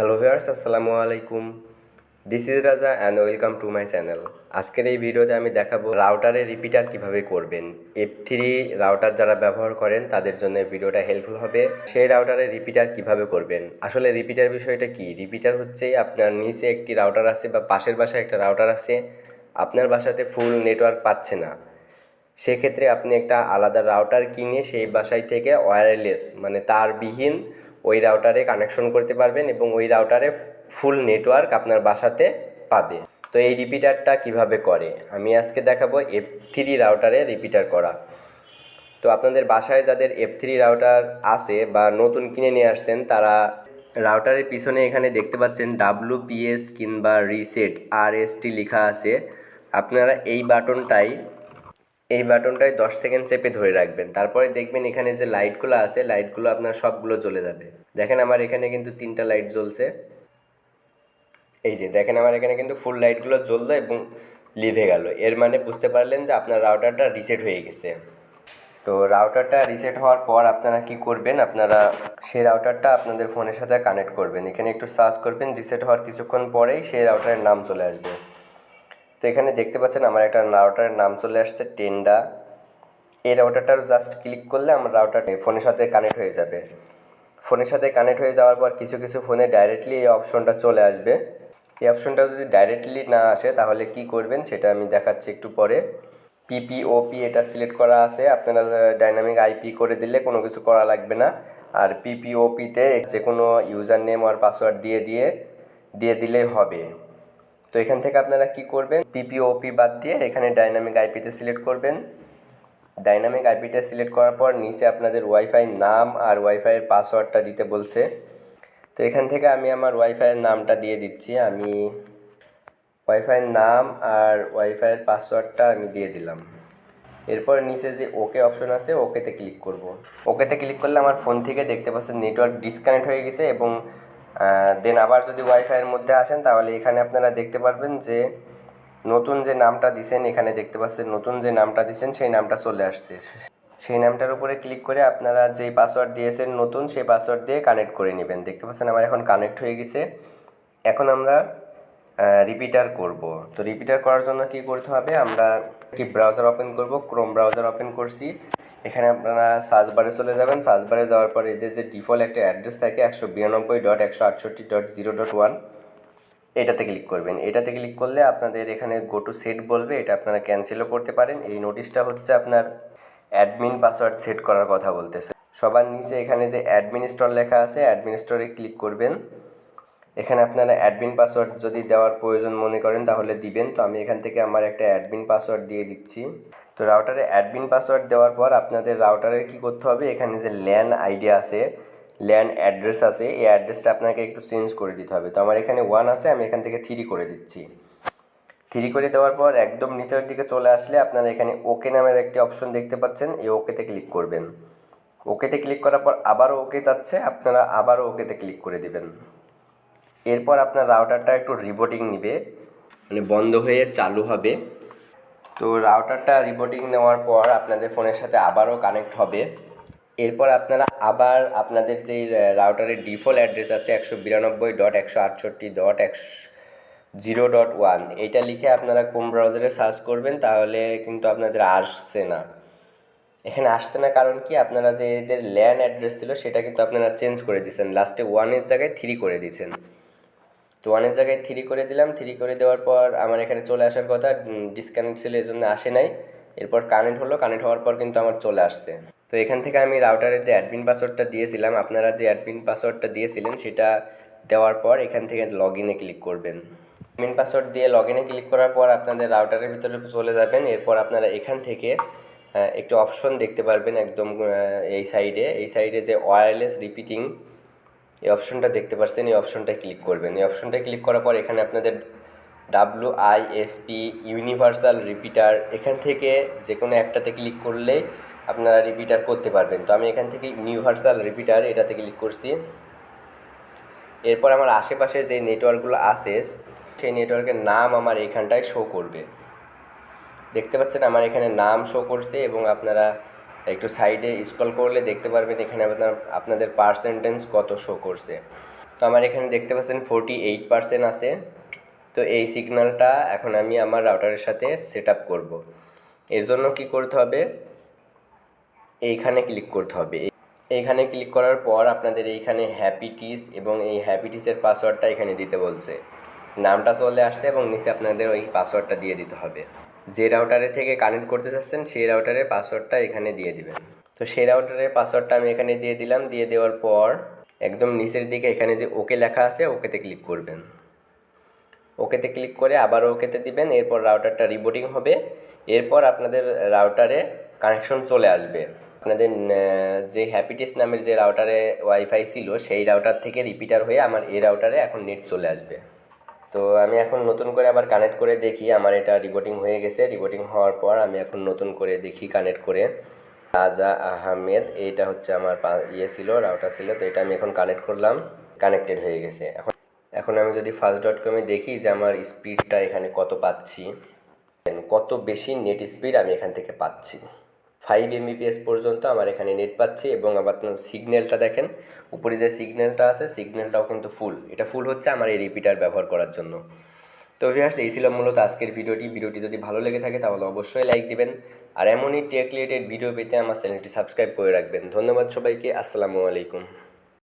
Hello viewers, আসসালামু আলাইকুম। This is রাজা and welcome to my channel. আজকের এই ভিডিওতে আমি দেখাবো রাউটারে রিপিটার কিভাবে করবেন। F3 রাউটার যারা ব্যবহার করেন তাদের জন্য ভিডিওটা হেল্পফুল হবে। সেই রাউটারে রিপিটার কিভাবে করবেন। আসলে রিপিটার বিষয়টা কি? রিপিটার হচ্ছে আপনার নিচে একটি রাউটার আছে বা পাশের বাসায় একটা রাউটার আছে, আপনার বাসাতে ফুল নেটওয়ার্ক পাচ্ছে না। সেক্ষেত্রে আপনি একটা আলাদা রাউটার কিনে সেই বাসায় থেকে ওয়্যারলেস মানে তারবিহীন ওই রাউটারে কানেকশন করতে পারবেন এবং ওই রাউটারে ফুল নেটওয়ার্ক আপনার বাসাতে পাবে। তো এই রিপিটারটা কিভাবে করে আমি আজকে দেখাবো F3 রাউটারে রিপিটার করা। তো আপনাদের বাসায় যাদের F3 রাউটার আছে বা নতুন কিনে নিয়ে আসছেন তারা রাউটারের পিছনে এখানে দেখতে পাচ্ছেন WPS কিংবা রিসেট RST লেখা আছে। আপনারা এই বাটনটায় 10 সেকেন্ড চেপে ধরে রাখবেন, তারপরে দেখবেন এখানে যে লাইটগুলো আছে লাইটগুলো আপনার সবগুলো জ্বলে যাবে। দেখেন আমার এখানে কিন্তু 3টা লাইট জ্বলছে। এই যে দেখেন আমার এখানে কিন্তু ফুল লাইটগুলো জ্বললো এবং লিভে গেল, এর মানে বুঝতে পারলেন যে আপনার রাউটারটা রিসেট হয়ে গেছে। তো রাউটারটা রিসেট হওয়ার পর আপনারা কি করবেন, আপনারা সেই রাউটারটা আপনাদের ফোনের সাথে কানেক্ট করবেন। এখানে একটু সার্চ করবেন, রিসেট হওয়ার কিছুক্ষণ পরেই সেই রাউটারের নাম চলে আসবে। তো এখানে দেখতে পাচ্ছেন আমার একটা রাউটারের নাম চলে আসছে টেন্ডা। এই রাউটারটার জাস্ট ক্লিক করলে আমার রাউটারটা ফোনের সাথে কানেক্ট হয়ে যাবে। ফোনের সাথে কানেক্ট হয়ে যাওয়ার পর কিছু কিছু ফোনে ডাইরেক্টলি এই অপশনটা চলে আসবে। এই অপশনটা যদি ডাইরেক্টলি না আসে তাহলে কি করবেন সেটা আমি দেখাচ্ছি একটু পরে। PPOP এটা সিলেক্ট করা আছে, আপনারা ডাইনামিক আইপি করে দিলে কোনো কিছু করা লাগবে না। আর PPOPতে যে কোনো ইউজার নেম আর পাসওয়ার্ড দিয়ে দিলেই হবে। তো এখান থেকে আপনারা কি করবেন, PPOP বাদ দিয়ে এখানে ডাইনামিক আইপিতে সিলেক্ট করবেন। ডাইনামিক আইপিটা সিলেক্ট করার পর নিচে আপনাদের ওয়াইফাই নাম আর ওয়াইফাইয়ের পাসওয়ার্ডটা দিতে বলছে। তো এখান থেকে আমি আমার ওয়াইফাইয়ের নামটা দিয়ে দিচ্ছি। আমি ওয়াইফাইয়ের নাম আর ওয়াইফাইয়ের পাসওয়ার্ডটা আমি দিয়ে দিলাম। এরপর নিচে যে ওকে অপশন আছে ওকেতে ক্লিক করব। ওকেতে ক্লিক করলে আমার ফোন থেকে দেখতে পাচ্ছেন নেটওয়ার্ক ডিসকানেক্ট হয়ে গেছে এবং দেন আবার যদি ওয়াইফাইয়ের মধ্যে আসেন তাহলে এখানে আপনারা দেখতে পারবেন যে নতুন যে নামটা দিছেন, এখানে দেখতে পাচ্ছেন নতুন যে নামটা দিছেন সেই নামটা চলে আসছে। সেই নামটার উপরে ক্লিক করে আপনারা যেই পাসওয়ার্ড দিয়েছেন নতুন সেই পাসওয়ার্ড দিয়ে কানেক্ট করে নেবেন। দেখতে পাচ্ছেন আমার এখন কানেক্ট হয়ে গেছে। এখন আমরা রিপিটার করব। তো রিপিটার করার জন্য কি করতে হবে, আমরা একটি ব্রাউজার ওপেন করব। ক্রোম ব্রাউজার ওপেন করছি। এখানে আপনারা সার্চ বারে চলে যাবেন। সার্চ বারে যাওয়ার পর এদের যে ডিফল্ট একটা অ্যাড্রেস থাকে 192.168.0.1 এটাতে ক্লিক করবেন। এটাতে ক্লিক করলে আপনাদের এখানে গো টু সেট বলবে, এটা আপনারা ক্যান্সেলও করতে পারেন। এই নোটিশটা হচ্ছে আপনার অ্যাডমিন পাসওয়ার্ড সেট করার কথা বলতেছে। সবার নিচে এখানে যে অ্যাডমিন স্টোর লেখা আছে অ্যাডমিন স্টোরে ক্লিক করবেন। এখানে আপনারা অ্যাডমিন পাসওয়ার্ড যদি দেওয়ার প্রয়োজন মনে করেন তাহলে দিবেন। তো আমি এখান থেকে আমার একটা অ্যাডমিন পাসওয়ার্ড দিয়ে দিচ্ছি। তো রাউটারে অ্যাডমিন পাসওয়ার্ড দেওয়ার পর আপনাদের রাউটারে কি করতে হবে, এখানে যে ল্যান আইডি আছে, ল্যান অ্যাড্রেস আছে, এই অ্যাড্রেসটা আপনাকে একটু চেঞ্জ করে দিতে হবে। তো আমার এখানে 1 আছে, আমি এখান থেকে 3 করে দিচ্ছি। 3 করে দেওয়ার পর একদম নিচের দিকে চলে আসলে আপনারা এখানে ওকে নামের একটি অপশন দেখতে পাচ্ছেন, এই ওকেতে ক্লিক করবেন। ওকেতে ক্লিক করার পর আবারও ওকে চাচ্ছে, আপনারা আবারও ওকেতে ক্লিক করে দিবেন। এরপর আপনার রাউটারটা একটু রিবোটিং নেবে, মানে বন্ধ হয়ে চালু হবে। তো রাউটারটা রিবোটিং নেওয়ার পর আপনাদের ফোনের সাথে আবারও কানেক্ট হবে। এরপর আপনারা আবার আপনাদের যেই রাউটারের ডিফল্ট অ্যাড্রেস আছে 192.168.0.1 এইটা লিখে আপনারা ক্রোম ব্রাউজারে সার্চ করবেন, তাহলে কিন্তু আপনাদের আসছে না। এখানে আসছে না কারণ কি, আপনারা যে এদের ল্যান অ্যাড্রেস ছিল সেটা কিন্তু আপনারা চেঞ্জ করে দিয়েছেন, লাস্টে 1-এর জায়গায় 3 করে দিয়েছেন। তো 1-এর জায়গায় 3 করে দিলাম। 3 করে দেওয়ার পর আমার এখানে চলে আসার কথা, ডিসকানেক্ট ছিল এই জন্য আসে নাই। এরপর কানেক্ট হলো, কানেক্ট হওয়ার পর কিন্তু আমার চলে আসছে। তো এখান থেকে আমি রাউটারের যে অ্যাডমিন পাসওয়ার্ডটা দিয়েছিলাম, আপনারা যে অ্যাডমিন পাসওয়ার্ডটা দিয়েছিলেন সেটা দেওয়ার পর এখান থেকে লগ ইনে ক্লিক করবেন। অ্যাডমিন পাসওয়ার্ড দিয়ে লগ ইনে ক্লিক করার পর আপনাদের রাউটারের ভিতরে চলে যাবেন। এরপর আপনারা এখান থেকে একটু অপশন দেখতে পারবেন একদম এই সাইডে যে ওয়্যারলেস রিপিটিং এই অপশনটা দেখতে পাচ্ছেন, এই অপশনটায় ক্লিক করবেন। এই অপশনটায় ক্লিক করার পর এখানে আপনাদের WISP ইউনিভার্সাল রিপিটার, এখান থেকে যে কোনো একটাতে ক্লিক করলেই আপনারা রিপিটার করতে পারবেন। তো আমি এখান থেকে ইউনিভার্সাল রিপিটার এটাতে ক্লিক করছি। এরপর আমার আশেপাশে যে নেটওয়ার্কগুলো আছে সেই নেটওয়ার্কের নাম আমার এইখানটায় শো করবে। দেখতে পাচ্ছেন আমার এখানে নাম শো করছে এবং আপনারা একটু সাইডে স্ক্রল করলে দেখতে পারবেন এখানে আপনাদের পার্সেন্টেজ কত শো করছে। তো আমার এখানে দেখতে পাচ্ছেন 48% আছে। তো এই সিগন্যালটা এখন আমি আমার রাউটারের সাথে সেট আপ করবো। এর জন্য কী করতে হবে, এইখানে ক্লিক করতে হবে। এইখানে ক্লিক করার পর আপনাদের এইখানে হ্যাপিটিস এবং এই হ্যাপিটিসের পাসওয়ার্ডটা এখানে দিতে বলছে। নামটা চলে আসছে এবং নিচে আপনাদের ওই পাসওয়ার্ডটা দিয়ে দিতে হবে। যে রাউটারে থেকে কানেক্ট করতে চাচ্ছেন সেই রাউটারের পাসওয়ার্ডটা এখানে দিয়ে দিবেন। তো সেই রাউটারের পাসওয়ার্ডটা আমি এখানে দিয়ে দিলাম। দিয়ে দেওয়ার পর একদম নিচের দিকে এখানে যে ওকে লেখা আছে ওকেতে ক্লিক করবেন। ওকেতে ক্লিক করে আবার ওকেতে দিবেন। এরপর রাউটারটা রিবুটিং হবে। এরপর আপনাদের রাউটারে কানেকশন চলে আসবে। আপনাদের যে হ্যাপিটিস নামের যে রাউটারে ওয়াইফাই ছিল সেই রাউটার থেকে রিপিটার হয়ে আমার এই রাউটারে এখন নেট চলে আসবে। তো আমি এখন নতুন করে আবার কানেক্ট করে দেখি, আমার এটা রিবুটিং হয়ে গেছে। রিবুটিং হওয়ার পর আমি এখন নতুন করে দেখি কানেক্ট করে। রাজা আহমেদ এইটা হচ্ছে আমার ছিল, রাউটার ছিল। তো এটা আমি এখন কানেক্ট করলাম, কানেক্টেড হয়ে গেছে। এখন আমি যদি ফার্স্ট.কমে দেখি যে আমার স্পিডটা এখানে কত পাচ্ছি, কত বেশি নেট স্পিড আমি এখান থেকে পাচ্ছি। 5 Mbps পর্যন্ত আমার এখানে নেট পাচ্ছি। এবং আবার আপনার সিগন্যালটা দেখেন, উপরে যে সিগন্যালটা আছে সিগন্যালটাও কিন্তু ফুল। এটা ফুল হচ্ছে আমার এই রিপিটার ব্যবহার করার জন্য। তো ভিউয়ার্স, এই ছিল মূলত আজকের ভিডিওটি যদি ভালো লেগে থাকে তাহলে অবশ্যই লাইক দিবেন। আর এমনই টেক রিলেটেড ভিডিও পেতে আমার চ্যানেলটি সাবস্ক্রাইব করে রাখবেন। ধন্যবাদ সবাইকে। আসসালামু আলাইকুম।